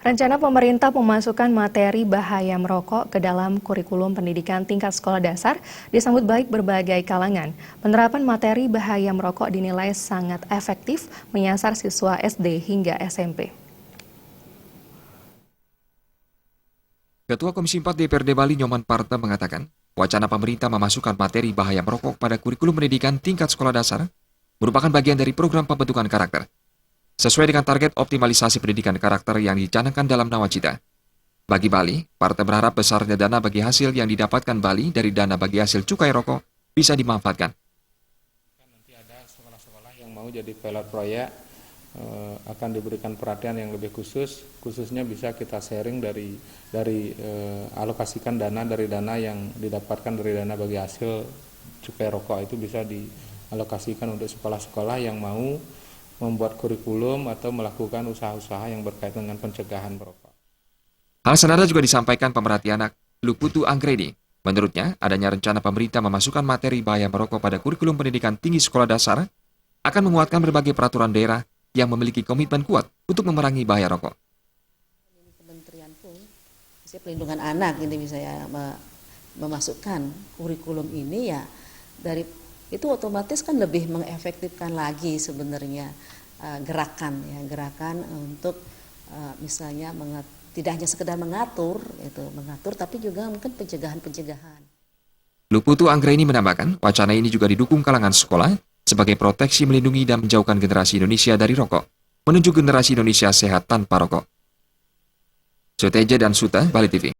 Rencana pemerintah memasukkan materi bahaya merokok ke dalam kurikulum pendidikan tingkat sekolah dasar disambut baik berbagai kalangan. Penerapan materi bahaya merokok dinilai sangat efektif menyasar siswa SD hingga SMP. Ketua Komisi 4 DPRD Bali Nyoman Parta mengatakan, wacana pemerintah memasukkan materi bahaya merokok pada kurikulum pendidikan tingkat sekolah dasar merupakan bagian dari program pembentukan karakter. Sesuai dengan target optimalisasi pendidikan karakter yang dicanangkan dalam Nawacita. Bagi Bali, Parta berharap besarnya dana bagi hasil yang didapatkan Bali dari dana bagi hasil cukai rokok bisa dimanfaatkan. Nanti ada sekolah-sekolah yang mau jadi pilot proyek akan diberikan perhatian yang lebih khususnya bisa kita sharing dari alokasikan dana dari dana yang didapatkan dari dana bagi hasil cukai rokok itu bisa dialokasikan untuk sekolah-sekolah yang mau membuat kurikulum atau melakukan usaha-usaha yang berkaitan dengan pencegahan merokok. Hal senada juga disampaikan pemerhati anak Luputu Anggreni. Menurutnya, adanya rencana pemerintah memasukkan materi bahaya merokok pada kurikulum pendidikan tinggi sekolah dasar akan menguatkan berbagai peraturan daerah yang memiliki komitmen kuat untuk memerangi bahaya rokok. Kementerian pun, Pelindungan Anak ini bisa ya memasukkan kurikulum ini ya dari itu otomatis kan lebih mengefektifkan lagi sebenarnya gerakan untuk misalnya tidak hanya sekedar mengatur tapi juga mungkin pencegahan. Luputu Anggreni menambahkan, wacana ini juga didukung kalangan sekolah sebagai proteksi melindungi dan menjauhkan generasi Indonesia dari rokok, menuju generasi Indonesia sehat tanpa rokok. Suteja dan Suta, Bali TV.